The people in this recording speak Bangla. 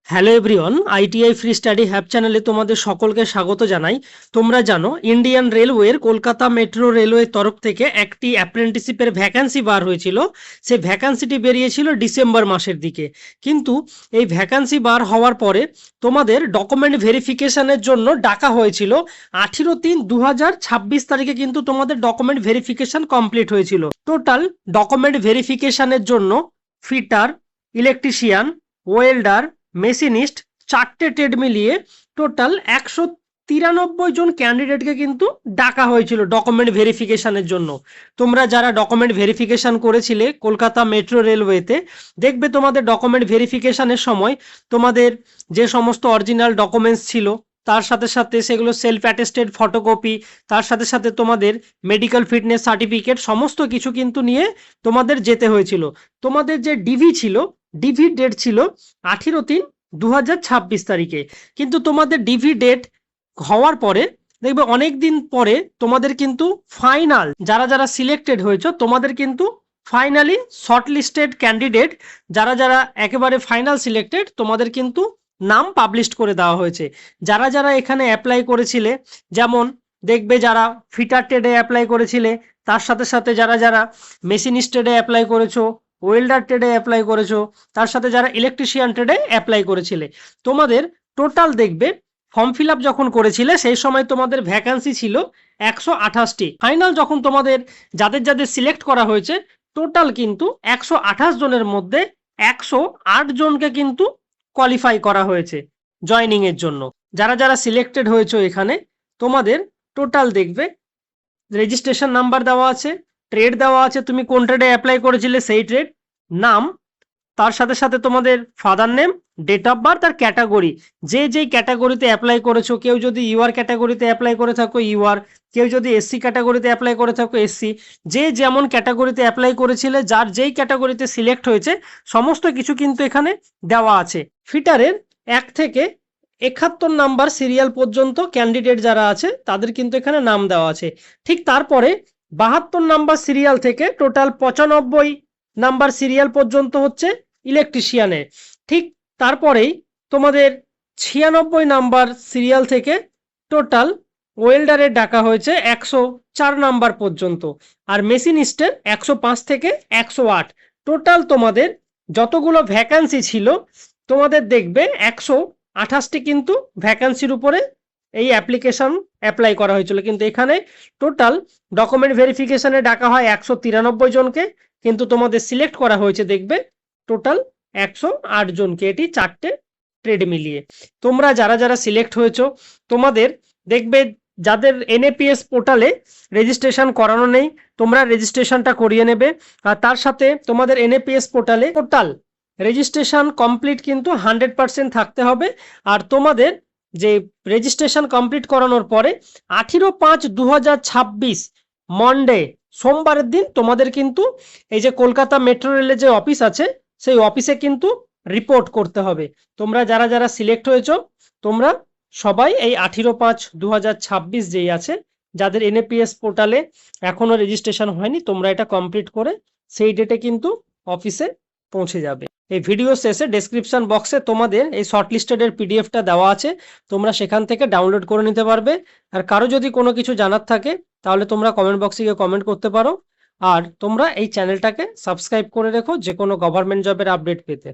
Hello everyone, ITI free study have চ্যানেলে তোমাদের সকলকে স্বাগত জানাই। তোমরা জানো ইন্ডিয়ান রেলওয়ের কলকাতা মেট্রো রেলওয়ের তরফ থেকে একটি অ্যাপ্রেন্টিসশিপের ভ্যাকান্সি বার হয়েছিল। সেই ভ্যাকান্সিটি বেরিয়েছিল ডিসেম্বর মাসের দিকে। কিন্তু এই ভ্যাকান্সি বার হওয়ার পরে তোমাদের ডকুমেন্ট ভেরিফিকেশনের জন্য ডাকা হয়েছিল। 18/3/2026 তারিখে কিন্তু তোমাদের ডকুমেন্ট ভেরিফিকেশন কমপ্লিট হয়েছিল। টোটাল ডকুমেন্ট ভেরিফিকেশনের জন্য ফিটার, ইলেকট্রিশিয়ান, ওয়েল্ডার, মেশিনিস্ট, চারটে ট্রেড মিলিয়ে টোটাল 193 জন ক্যান্ডিডেটকে কিন্তু ডাকা হয়েছিল ডকুমেন্ট ভেরিফিকেশনের জন্য। তোমরা যারা ডকুমেন্ট ভেরিফিকেশন করেছিলে কলকাতা মেট্রো রেলওয়েতে, দেখবে তোমাদের ডকুমেন্ট ভেরিফিকেশনের সময় তোমাদের যে সমস্ত অরিজিনাল ডকুমেন্টস ছিল তার সাথে সাথে সেগুলো সেলফ অ্যাটেস্টেড ফটোকপি, তার সাথে সাথে তোমাদের মেডিকেল ফিটনেস সার্টিফিকেট, সমস্ত কিছু কিন্তু নিয়ে তোমাদের যেতে হয়েছিল। তোমাদের যে ডিভি ছিল, ডিভি ডেট ছিল 18/3/2026 তারিখে। কিন্তু তোমাদের ডিভি ডেট হওয়ার পরে দেখবে অনেক দিন পরে তোমাদের কিন্তু ফাইনাল যারা যারা সিলেক্টেড হয়েছে তোমাদের কিন্তু ফাইনালি শর্ট লিস্টেড ক্যান্ডিডেট যারা যারা একেবারে ফাইনাল সিলেক্টেড তোমাদের কিন্তু নাম পাবলিশ করে দেওয়া হয়েছে। যারা যারা এখানে অ্যাপ্লাই করেছিলে, যেমন দেখবে যারা ফিটার ট্রেডে অ্যাপ্লাই করেছিলে, তার সাথে সাথে যারা যারা মেশিনিস্ট ট্রেডে অ্যাপ্লাই করেছো, ওয়েল্ডার ট্রেডে অ্যাপ্লাই করেছো, তার সাথে যারা ইলেকট্রিশিয়ান ট্রেডে অ্যাপ্লাই করেছিলে, তোমাদের টোটাল দেখবে ফর্ম ফিল আপ যখন করেছিলে সেই সময় তোমাদের ভ্যাকান্সি ছিল 128টি। ফাইনাল যখন তোমাদের যাদের যাদের সিলেক্ট করা হয়েছে টোটাল কিন্তু 128 জনের মধ্যে 108 জনকে কিন্তু কোয়ালিফাই করা হয়েছে জয়নিং এর জন্য। যারা যারা সিলেক্টেড হয়েছে এখানে তোমাদের টোটাল দেখবে রেজিস্ট্রেশন নাম্বার দেওয়া আছে, ট্রেড দেওয়া আছে, তুমি কোন ট্রেডে অ্যাপ্লাই করেছিলে সেই ট্রেড, নাম, তার সাথে সাথে তোমাদের father name, date of birth আর ক্যাটাগরি। যে যেই ক্যাটাগরিতে অ্যাপ্লাই করেছো, কেউ যদি ইউআর ক্যাটাগরিতে অ্যাপ্লাই করে থাকো ইউআর, কেউ যদি এসসি ক্যাটাগরিতে অ্যাপ্লাই করে থাকো এসসি, যে যেমন ক্যাটাগরিতে অ্যাপ্লাই করেছিলে, যার যেই ক্যাটাগরিতে সিলেক্ট হয়েছে সমস্ত কিছু কিন্তু এখানে দেওয়া আছে। ফিটারের 1 থেকে 71 নাম্বার সিরিয়াল পর্যন্ত ক্যান্ডিডেট যারা আছে তাদের কিন্তু এখানে নাম দেওয়া আছে। ঠিক তারপরে 72 নাম্বার সিরিয়াল থেকে টোটাল 95 নাম্বার সিরিয়াল পর্যন্ত হচ্ছে ইলেকট্রিশিয়ানে। ঠিক তারপরেই তোমাদের 96 নাম্বার সিরিয়াল থেকে টোটাল ওয়েল্ডারের ডাকা হয়েছে 104 নাম্বার পর্যন্ত, আর মেশিনিস্টের 105 থেকে 108। টোটাল তোমাদের যতগুলো ভ্যাকান্সি ছিল তোমাদের দেখবে 128টি কিন্তু ভ্যাকান্সির উপরে এই অ্যাপ্লিকেশন অ্যাপ্লাই করা হয়েছিল। কিন্তু এখানে টোটাল ডকুমেন্ট ভেরিফিকেশনে ডাকা হয় 193 জনকে, কিন্তু তোমাদের সিলেক্ট করা হয়েছে দেখবে টোটাল 108 জনকে, এটি চারটে ট্রেড মিলিয়ে। তোমরা যারা যারা সিলেক্ট হয়েছো তোমাদের দেখবে যাদের এনএপিএস পোর্টালে রেজিস্ট্রেশন করানো নেই তোমরা রেজিস্ট্রেশনটা করিয়ে নেবে। আর তার সাথে তোমাদের এনএপিএস পোর্টালে টোটাল রেজিস্ট্রেশন কমপ্লিট কিন্তু 100% থাকতে হবে। আর তোমাদের যে রেজিস্ট্রেশন কমপ্লিট করানোর পরে 18/5/2026 মন্ডে সোমবারের দিন তোমাদের কিন্তু এই যে কলকাতা মেট্রো রেলের যে অফিস আছে সেই অফিসে কিন্তু রিপোর্ট করতে হবে। তোমরা যারা যারা সিলেক্ট হয়েছো তোমরা সবাই এই 18/5/2026 যেই আছে যাদের এনএপিএস পোর্টালে এখনো রেজিস্ট্রেশন হয়নি তোমরা এটা কমপ্লিট করে সেই ডেটে কিন্তু অফিসে পৌঁছে যাবে। এই ভিডিও শেষে ডেসক্রিপশন বক্সে তোমাদের এই শর্টলিস্টেডের পিডিএফটা দেওয়া আছে, তোমরা সেখান থেকে ডাউনলোড করে নিতে পারবে। আর কারো যদি কোনো কিছু জানার থাকে তাহলে তোমরা কমেন্ট বক্সে গিয়ে কমেন্ট করতে পারো। আর তোমরা এই চ্যানেলটাকে সাবস্ক্রাইব করে রেখো যে কোনো গভর্নমেন্ট জবের আপডেট পেতে।